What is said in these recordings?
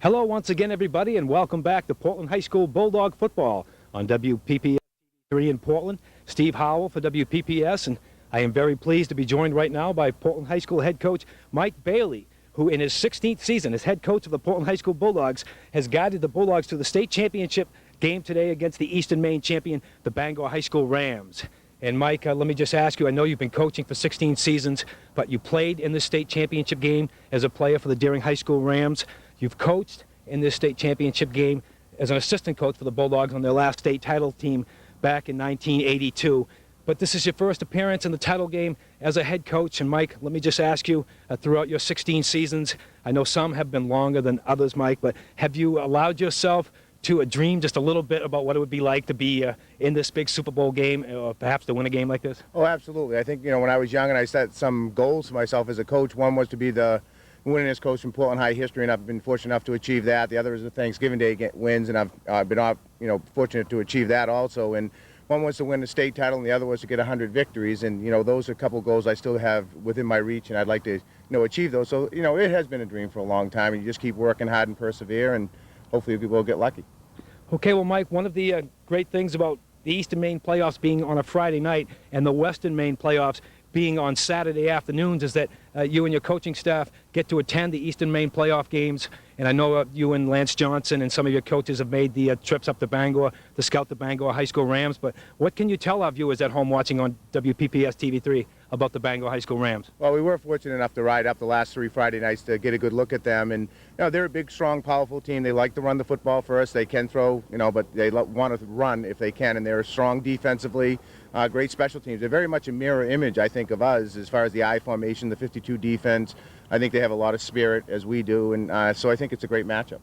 Hello once again, everybody, and welcome back to Portland High School Bulldog Football on WPPS 3 in Portland. Steve Howell for WPPS, and I am very pleased to be joined right now by Portland High School head coach Mike Bailey, who in his 16th season as head coach of the Portland High School Bulldogs has guided the Bulldogs to the state championship game today against the Eastern Maine champion, the Bangor High School Rams. And Mike, let me just ask you, I know you've been coaching for 16 seasons, but you played in the state championship game as a player for the Deering High School Rams. You've coached in this state championship game as an assistant coach for the Bulldogs on their last state title team back in 1982. But this is your first appearance in the title game as a head coach. And Mike, let me just ask you, throughout your 16 seasons, I know some have been longer than others, Mike, but have you allowed yourself to dream just a little bit about what it would be like to be in this big Super Bowl game, or perhaps to win a game like this? Oh, absolutely. I think, when I was young and I set some goals for myself as a coach, one was to be the winningest coach in Portland High history, and I've been fortunate enough to achieve that. The other is the Thanksgiving Day wins, and I've been fortunate to achieve that also. And one was to win the state title, and the other was to get 100 victories. And those are a couple of goals I still have within my reach, and I'd like to achieve those. So it has been a dream for a long time, and you just keep working hard and persevere, and hopefully we'll get lucky. Okay, well, Mike, one of the great things about the Eastern Maine playoffs being on a Friday night and the Western Maine playoffs being on Saturday afternoons is that you and your coaching staff get to attend the Eastern Maine playoff games. And I know you and Lance Johnson and some of your coaches have made the trips up to Bangor to scout the Bangor High School Rams. But what can you tell our viewers at home watching on WPPS TV3 about the Bangor High School Rams? Well, we were fortunate enough to ride up the last 3 Friday nights to get a good look at them. And they're a big, strong, powerful team. They like to run the football first. They can throw, but they want to run if they can. And they're strong defensively, great special teams. They're very much a mirror image, I think, of us as far as the I formation, the 52 defense. I think they have a lot of spirit, as we do, and so I think it's a great matchup.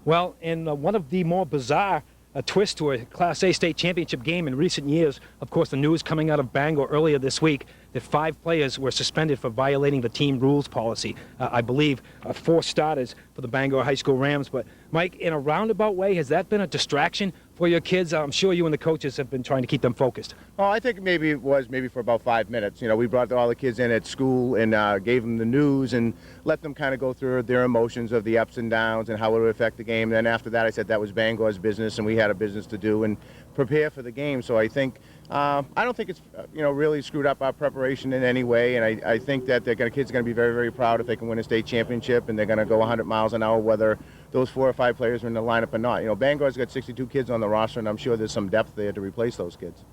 Well, in one of the more bizarre twist to a Class A state championship game in recent years, of course, the news coming out of Bangor earlier this week that 5 players were suspended for violating the team rules policy. I believe 4 starters for the Bangor High School Rams. But, Mike, in a roundabout way, has that been a distraction for your kids? I'm sure you and the coaches have been trying to keep them focused. Oh, I think maybe it was for about 5 minutes. We brought all the kids in at school and gave them the news and let them kind of go through their emotions of the ups and downs and how it would affect the game. And then after that, I said that was Bangor's business and we had a business to do and prepare for the game. So I think, I don't think it's, really screwed up our preparation in any way. And I think that kids are going to be very, very proud if they can win a state championship, and they're going to go 100 miles an hour whether those 4 or 5 players are in the lineup or not. Bangor's got 62 kids on the roster, and I'm sure there's some depth there to replace those kids.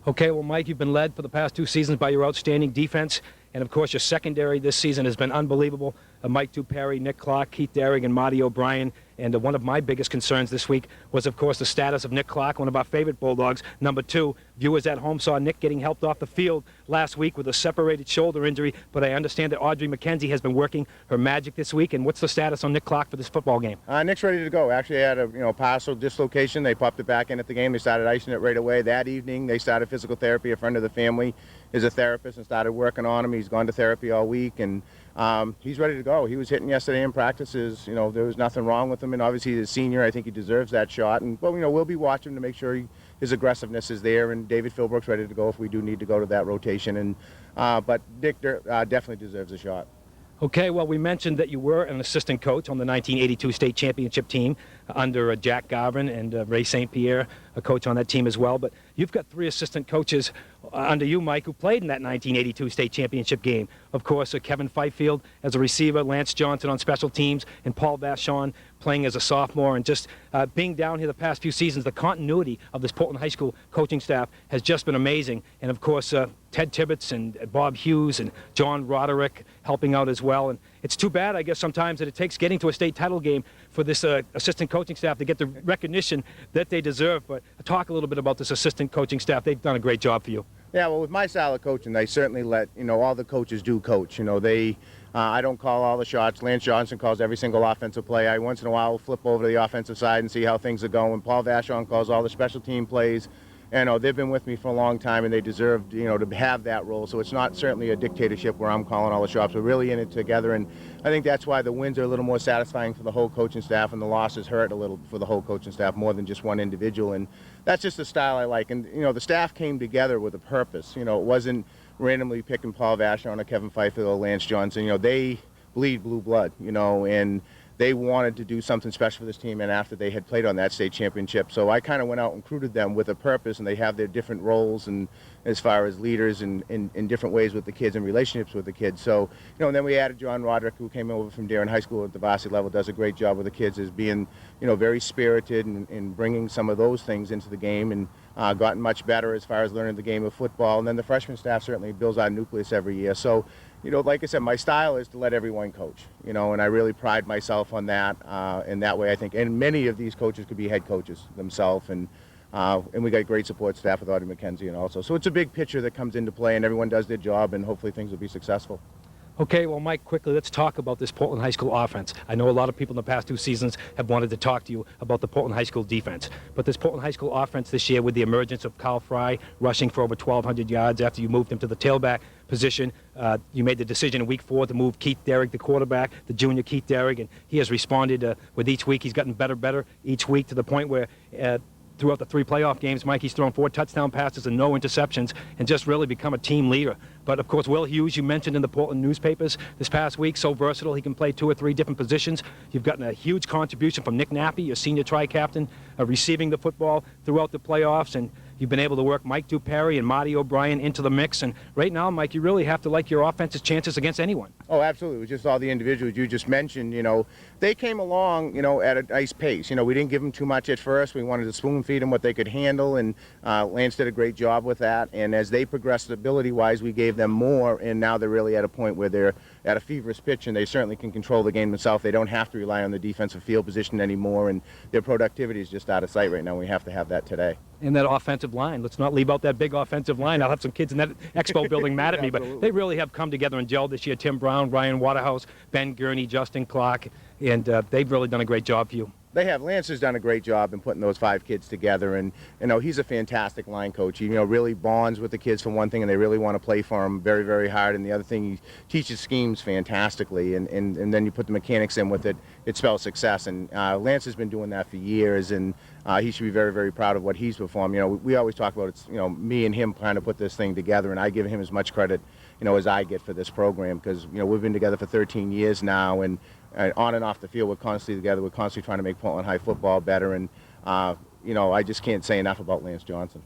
Okay, well, Mike, you've been led for the past 2 seasons by your outstanding defense. And, of course, your secondary this season has been unbelievable. Mike Duperi, Nick Clark, Keith Derrig, and Marty O'Brien. And one of my biggest concerns this week was, of course, the status of Nick Clark, one of our favorite Bulldogs. Number 2, viewers at home saw Nick getting helped off the field last week with a separated shoulder injury. But I understand that Audrey McKenzie has been working her magic this week. And what's the status on Nick Clark for this football game? Nick's ready to go. Actually, had a partial dislocation. They popped it back in at the game. They started icing it right away. That evening, they started physical therapy. A friend of the family is a therapist and started working on him. He's gone to therapy all week, and he's ready to go. He was hitting yesterday in practices. There was nothing wrong with him, and obviously he's a senior. I think he deserves that shot. And we'll be watching to make sure his aggressiveness is there. And David Philbrook's ready to go if we do need to go to that rotation. And but Nick definitely deserves a shot. Okay, well, we mentioned that you were an assistant coach on the 1982 state championship team under Jack Garvin and Ray St. Pierre, a coach on that team as well. But you've got 3 assistant coaches under you, Mike, who played in that 1982 state championship game. Of course, Kevin Fifield as a receiver, Lance Johnson on special teams, and Paul Vachon playing as a sophomore. And just being down here the past few seasons, the continuity of this Portland High School coaching staff has just been amazing. And, of course, Ted Tibbetts and Bob Hughes and John Roderick helping out as well. And it's too bad, I guess, sometimes that it takes getting to a state title game for this assistant coaching staff to get the recognition that they deserve. But talk a little bit about this assistant coaching staff. They've done a great job for you. Yeah, well, with my style of coaching, they certainly let, all the coaches do coach. I don't call all the shots. Lance Johnson calls every single offensive play. I once in a while will flip over to the offensive side and see how things are going. Paul Vachon calls all the special team plays. They've been with me for a long time, and they deserve, to have that role. So it's not certainly a dictatorship where I'm calling all the shots. We're really in it together, and I think that's why the wins are a little more satisfying for the whole coaching staff, and the losses hurt a little for the whole coaching staff more than just one individual. And that's just the style I like. And the staff came together with a purpose. It wasn't randomly picking Paul Vachon or Kevin Fifield or Lance Johnson. They bleed blue blood. And they wanted to do something special for this team, and after they had played on that state championship. So I kind of went out and recruited them with a purpose, and they have their different roles and as far as leaders and in different ways with the kids and relationships with the kids. So, and then we added John Roderick, who came over from Darien High School at the varsity level, does a great job with the kids as being, very spirited and bringing some of those things into the game, and gotten much better as far as learning the game of football. And then the freshman staff certainly builds our nucleus every year. So, like I said, my style is to let everyone coach, and I really pride myself on that. In that way, I think, and many of these coaches could be head coaches themselves, and we got great support staff with Audie McKenzie and also. So it's a big picture that comes into play, and everyone does their job, and hopefully things will be successful. Okay, well, Mike, quickly, let's talk about this Portland High School offense. I know a lot of people in the past 2 seasons have wanted to talk to you about the Portland High School defense. But this Portland High School offense this year, with the emergence of Kyle Fry rushing for over 1,200 yards after you moved him to the tailback position, you made the decision in week 4 to move Keith Derrick, the quarterback, the junior Keith Derrick, and he has responded with each week. He's gotten better each week, to the point where throughout the 3 playoff games, Mikey's thrown 4 touchdown passes and no interceptions, and just really become a team leader. But of course, Will Hughes, you mentioned in the Portland newspapers this past week, so versatile. He can play 2 or 3 different positions. You've gotten a huge contribution from Nick Nappy, your senior tri-captain, receiving the football throughout the playoffs, and you've been able to work Mike Dupari and Marty O'Brien into the mix. And right now, Mike, you really have to like your offense's chances against anyone. Oh, absolutely. It was just all the individuals you just mentioned. They came along, at a nice pace. We didn't give them too much at first. We wanted to spoon feed them what they could handle, and Lance did a great job with that. And as they progressed ability-wise, we gave them more, and now they're really at a point where they're at a feverish pitch, and they certainly can control the game themselves. They don't have to rely on the defensive field position anymore, and their productivity is just out of sight right now. We have to have that today. And that offensive line. Let's not leave out that big offensive line. I'll have some kids in that expo building mad at me, but they really have come together and gelled this year. Tim Brown, Ryan Waterhouse, Ben Gurney, Justin Clark, and they've really done a great job for you. They have. Lance has done a great job in putting those 5 kids together, and he's a fantastic line coach. He really bonds with the kids for one thing, and they really want to play for him very, very hard. And the other thing, he teaches schemes fantastically, and then you put the mechanics in with it. It spells success. And Lance has been doing that for years, and he should be very, very proud of what he's performed. We always talk about it's me and him trying to put this thing together, and I give him as much credit as I get for this program, because we've been together for 13 years now, and on and off the field, we're constantly together. We're constantly trying to make Portland High football better, and I just can't say enough about Lance Johnson.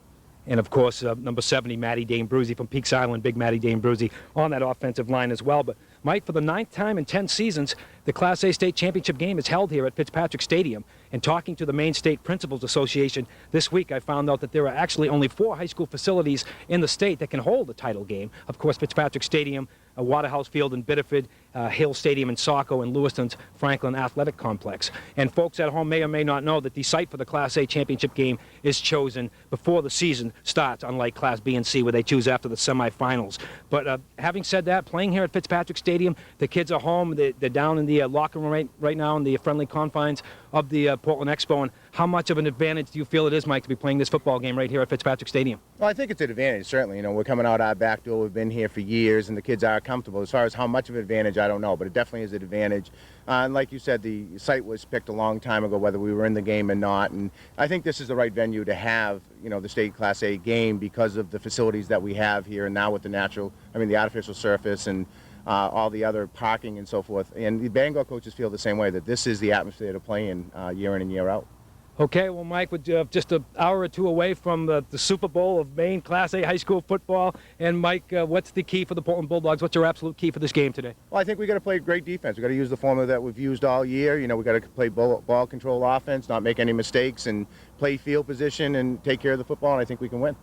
And of course, number 70, Matty Dane Bruzy from Peaks Island, big Matty Dane Bruzy on that offensive line as well. But Mike, for the 9th time in 10 seasons, the Class A state championship game is held here at Fitzpatrick Stadium. And talking to the Maine State Principals Association this week, I found out that there are actually only 4 high school facilities in the state that can hold a title game. Of course, Fitzpatrick Stadium, Waterhouse Field in Biddeford, Hill Stadium in Saco, and Lewiston's Franklin Athletic Complex. And folks at home may or may not know that the site for the Class A championship game is chosen before the season starts, unlike Class B and C, where they choose after the semifinals. But having said that, playing here at Fitzpatrick Stadium, the kids are home. They're down in the locker room right now in the friendly confines of the Portland Expo. And how much of an advantage do you feel it is, Mike, to be playing this football game right here at Fitzpatrick Stadium? Well, I think it's an advantage, certainly. We're coming out our back door. We've been here for years, and the kids are comfortable. As far as how much of an advantage, I don't know, but it definitely is an advantage. And like you said, the site was picked a long time ago, whether we were in the game or not. And I think this is the right venue to have, the state Class A game, because of the facilities that we have here, and now with the artificial surface and all the other parking and so forth. And the Bangor coaches feel the same way, that this is the atmosphere to play in and year out. Okay, well, Mike, we're just an hour or 2 away from the Super Bowl of Maine Class A high school football. And, Mike, what's the key for the Portland Bulldogs? What's your absolute key for this game today? Well, I think we got to play great defense. We got to use the formula that we've used all year. We got to play ball control offense, not make any mistakes, and play field position and take care of the football, and I think we can win.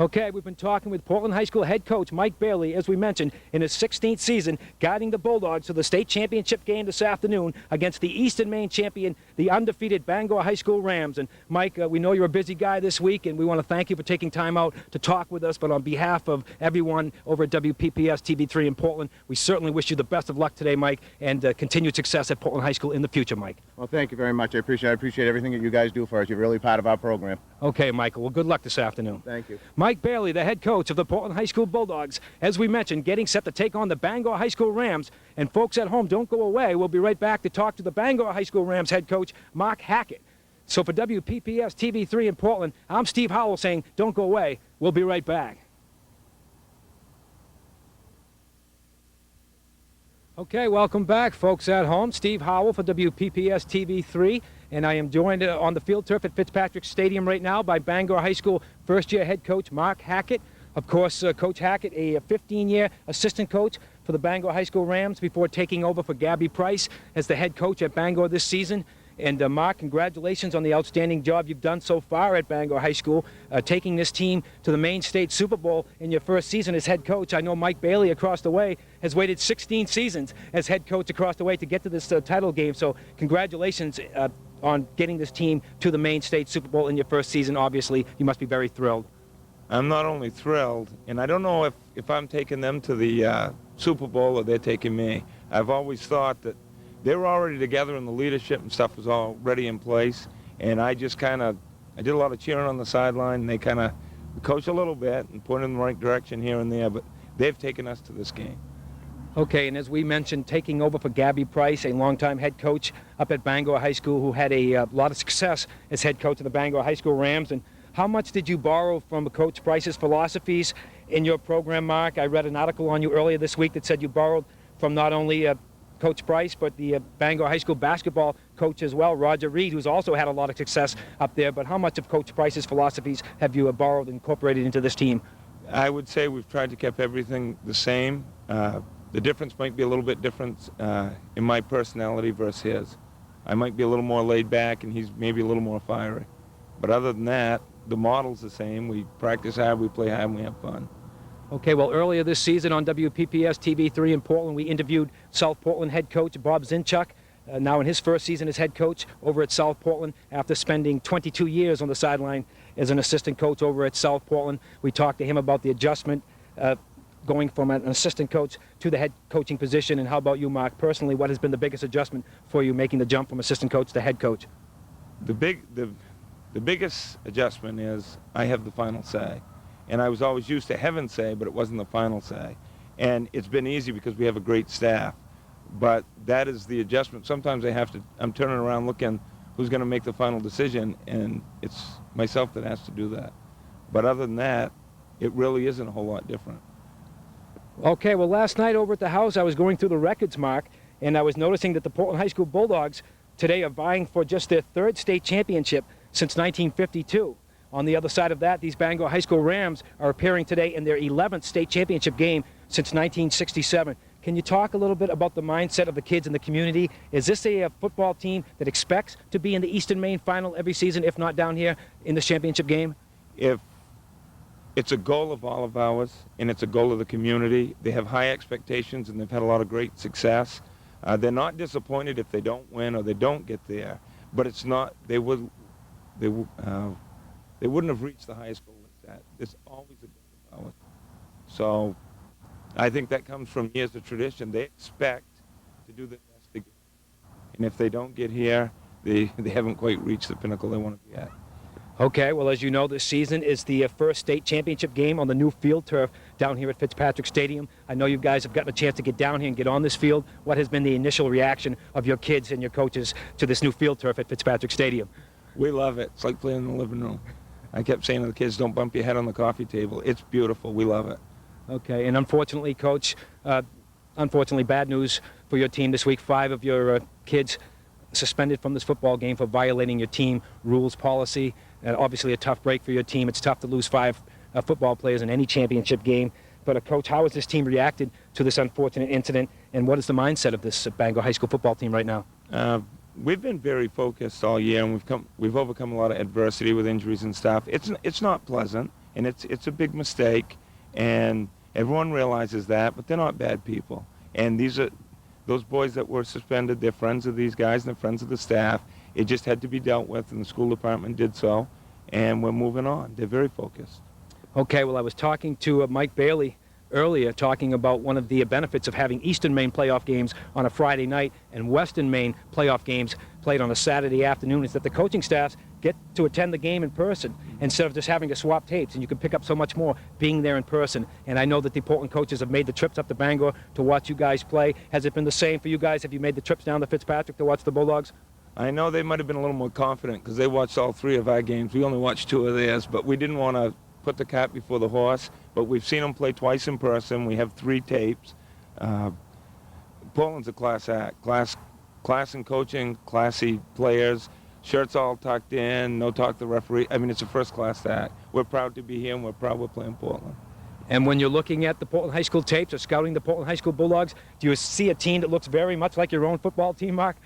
Okay, we've been talking with Portland High School head coach Mike Bailey, as we mentioned, in his 16th season, guiding the Bulldogs to the state championship game this afternoon against the Eastern Maine champion, the undefeated Bangor High School Rams. And Mike, we know you're a busy guy this week, and we want to thank you for taking time out to talk with us. But on behalf of everyone over at WPPS TV3 in Portland, we certainly wish you the best of luck today, Mike, and continued success at Portland High School in the future, Mike. Well, thank you very much. I appreciate everything that you guys do for us. You're really part of our program. Okay, Michael. Well, good luck this afternoon. Thank you. Mike Bailey, the head coach of the Portland High School Bulldogs, as we mentioned, getting set to take on the Bangor High School Rams. And folks at home, don't go away. We'll be right back to talk to the Bangor High School Rams head coach, Mark Hackett. So for WPPS TV3 in Portland, I'm Steve Howell saying, don't go away. We'll be right back. Okay, welcome back, folks at home. Steve Howell for WPPS TV3, and I am joined on the field turf at Fitzpatrick Stadium right now by Bangor High School first-year head coach Mark Hackett. Of course, Coach Hackett, a 15-year assistant coach for the Bangor High School Rams before taking over for Gabby Price as the head coach at Bangor this season. And Mark, congratulations on the outstanding job you've done so far at Bangor High School, taking this team to the Maine State Super Bowl in your first season as head coach. I know Mike Bailey across the way has waited 16 seasons as head coach across the way to get to this title game. So congratulations on getting this team to the Maine State Super Bowl in your first season. Obviously, you must be very thrilled. I'm not only thrilled, and I don't know if I'm taking them to the Super Bowl or they're taking me. I've always thought that they were already together and the leadership and stuff was already in place, and I did a lot of cheering on the sideline, and they kind of coached a little bit and pointed in the right direction here and there, but they've taken us to this game. Okay, and as we mentioned, taking over for Gabby Price, a longtime head coach up at Bangor High School who had a lot of success as head coach of the Bangor High School Rams. And how much did you borrow from Coach Price's philosophies in your program, Mark? I read an article on you earlier this week that said you borrowed from not only Coach Price, but the Bangor High School basketball coach as well, Roger Reed, who's also had a lot of success up there. But how much of Coach Price's philosophies have you borrowed and incorporated into this team? I would say we've tried to keep everything the same. The difference might be a little bit different in my personality versus his. I might be a little more laid back and he's maybe a little more fiery. But other than that, the model's the same. We practice hard, we play hard, and we have fun. Okay, well, earlier this season on WPPS TV3 in Portland, we interviewed South Portland head coach Bob Zinchuk, now in his first season as head coach over at South Portland after spending 22 years on the sideline as an assistant coach over at South Portland. We talked to him about the adjustment going from an assistant coach to the head coaching position. And how about you, Mark? Personally, what has been the biggest adjustment for you making the jump from assistant coach to head coach? The biggest adjustment is I have the final say. And I was always used to having say, but it wasn't the final say. And it's been easy because we have a great staff. But that is the adjustment. Sometimes I'm turning around looking who's going to make the final decision, and it's myself that has to do that. But other than that, it really isn't a whole lot different. Okay, well, last night over at the house, I was going through the records, Mark, and I was noticing that the Portland High School Bulldogs today are vying for just their third state championship since 1952. On the other side of that, these Bangor High School Rams are appearing today in their 11th state championship game since 1967. Can you talk a little bit about the mindset of the kids in the community? Is this a football team that expects to be in the Eastern Maine final every season, if not down here in the championship game? If it's a goal of all of ours, and it's a goal of the community. They have high expectations, and they've had a lot of great success. They're not disappointed if they don't win or they don't get there, but it's not. They wouldn't have reached the highest goal like that. It's always a goal of ours. So I think that comes from years of tradition. They expect to do their best to get, and if they don't get here, they haven't quite reached the pinnacle they want to be at. Okay, well, as you know, this season is the first state championship game on the new field turf down here at Fitzpatrick Stadium. I know you guys have gotten a chance to get down here and get on this field. What has been the initial reaction of your kids and your coaches to this new field turf at Fitzpatrick Stadium? We love it. It's like playing in the living room. I kept saying to the kids, don't bump your head on the coffee table. It's beautiful. We love it. Okay, and unfortunately, Coach, bad news for your team this week. 5 of your kids suspended from this football game for violating your team rules policy. Obviously a tough break for your team. It's tough to lose 5 football players in any championship game. But, Coach, how has this team reacted to this unfortunate incident, and what is the mindset of this Bangor High School football team right now? We've been very focused all year, and we've overcome a lot of adversity with injuries and stuff. It's not pleasant, and it's a big mistake, and everyone realizes that, but they're not bad people. And those boys that were suspended, they're friends of these guys and they're friends of the staff. It just had to be dealt with, and the school department did so, and we're moving on. They're very focused. Okay, well, I was talking to Mike Bailey earlier, talking about one of the benefits of having Eastern Maine playoff games on a Friday night and Western Maine playoff games played on a Saturday afternoon, is that the coaching staffs get to attend the game in person instead of just having to swap tapes, and you can pick up so much more being there in person. And I know that the Portland coaches have made the trips up to Bangor to watch you guys play. Has it been the same for you guys? Have you made the trips down to Fitzpatrick to watch the Bulldogs? I know they might have been a little more confident because they watched all 3 of our games. We only watched 2 of theirs, but we didn't want to put the cart before the horse. But we've seen them play twice in person. We have 3 tapes. Portland's a class act. Class in coaching, classy players, shirts all tucked in, no talk to the referee. I mean, it's a first-class act. We're proud to be here, and we're proud we're playing Portland. And when you're looking at the Portland High School tapes or scouting the Portland High School Bulldogs, do you see a team that looks very much like your own football team, Mark?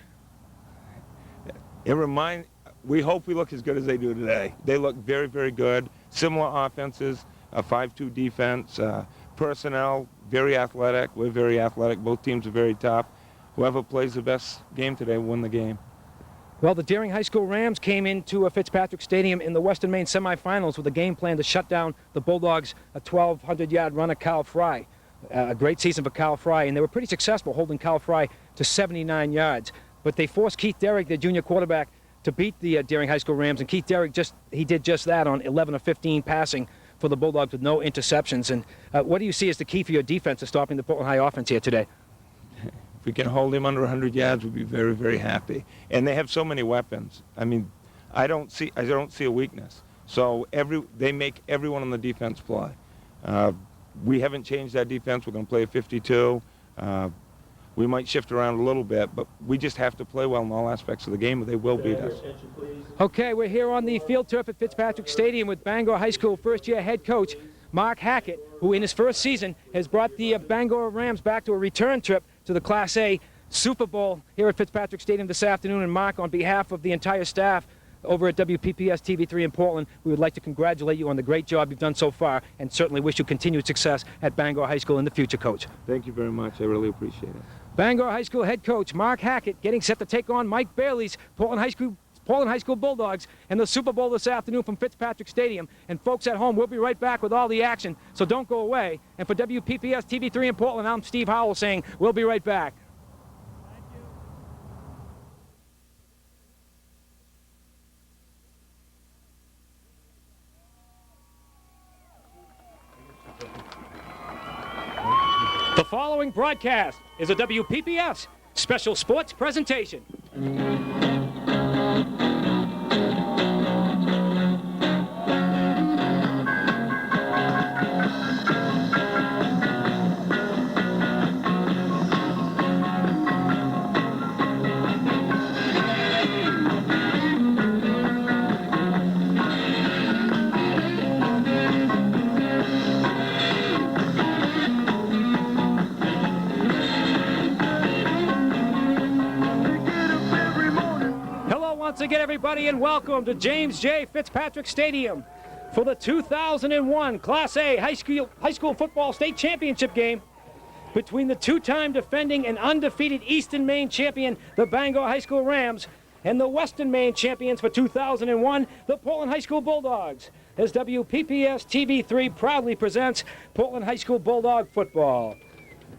We hope we look as good as they do today. They look very, very good. Similar offenses, a 5-2 defense, personnel, very athletic. We're very athletic. Both teams are very tough. Whoever plays the best game today will win the game. Well, the Deering High School Rams came into Fitzpatrick Stadium in the Western Maine semifinals with a game plan to shut down the Bulldogs, a 1,200-yard runner, Kyle Fry. A great season for Kyle Fry, and they were pretty successful holding Kyle Fry to 79 yards. But they forced Keith Derrick, their junior quarterback, to beat the Deering High School Rams, and Keith Derrick did just that on 11 of 15 passing for the Bulldogs with no interceptions. And what do you see as the key for your defense of stopping the Portland High offense here today? If we can hold him under 100 yards, we'll be very, very happy. And they have so many weapons. I mean, I don't see a weakness. So they make everyone on the defense play. We haven't changed that defense. We're going to play a 52. We might shift around a little bit, but we just have to play well in all aspects of the game, or they will beat us. Okay, we're here on the field turf at Fitzpatrick Stadium with Bangor High School first-year head coach Mark Hackett, who in his first season has brought the Bangor Rams back to a return trip to the Class A Super Bowl here at Fitzpatrick Stadium this afternoon. And Mark, on behalf of the entire staff over at WPPS TV3 in Portland, we would like to congratulate you on the great job you've done so far, and certainly wish you continued success at Bangor High School in the future, Coach. Thank you very much. I really appreciate it. Bangor High School head coach Mark Hackett getting set to take on Mike Bailey's Portland High School Bulldogs in the Super Bowl this afternoon from Fitzpatrick Stadium. And folks at home, we'll be right back with all the action, so don't go away. And for WPPS TV3 in Portland, I'm Steve Howell saying we'll be right back. The following broadcast is a WPPS special sports presentation. Once again, everybody, and welcome to James J. Fitzpatrick Stadium for the 2001 Class A High School Football State Championship game between the two-time defending and undefeated Eastern Maine champion, the Bangor High School Rams, and the Western Maine champions for 2001, the Portland High School Bulldogs, as WPPS TV3 proudly presents Portland High School Bulldog football.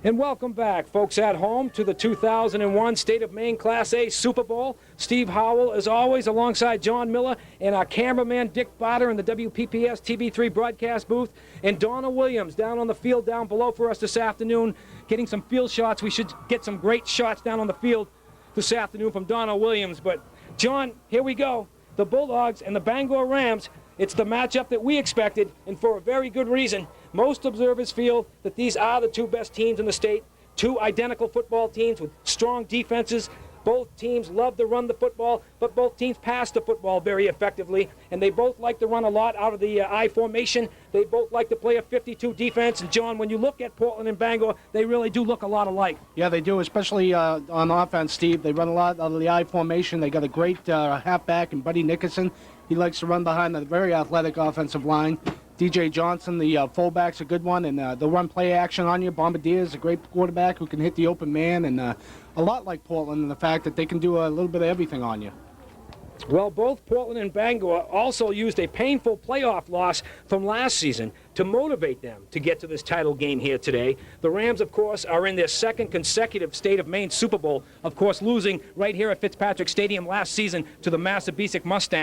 And welcome back, folks at home, to the 2001 State of Maine Class A Super Bowl. Steve Howell, as always, alongside John Miller and our cameraman Dick Barter in the WPPS TV3 broadcast booth, and Donna Williams down on the field down below for us this afternoon, getting some field shots. We should get some great shots down on the field this afternoon from Donna Williams. But, John, here we go. The Bulldogs and the Bangor Rams. It's the matchup that we expected, and for a very good reason. Most observers feel that these are the two best teams in the state, two identical football teams with strong defenses. Both teams love to run the football, but both teams pass the football very effectively, and they both like to run a lot out of the I formation. They both like to play a 52 defense, and John, when you look at Portland and Bangor, they really do look a lot alike. Yeah, they do, especially on offense, Steve. They run a lot out of the I formation. They got a great halfback in Buddy Nickerson. He likes to run behind the very athletic offensive line. DJ Johnson, the fullback's a good one, and they'll run play action on you. Bombadier's a great quarterback who can hit the open man, and a lot like Portland in the fact that they can do a little bit of everything on you. Well, both Portland and Bangor also used a painful playoff loss from last season to motivate them to get to this title game here today. The Rams, of course, are in their second consecutive State of Maine Super Bowl, of course losing right here at Fitzpatrick Stadium last season to the Massabesic Mustangs.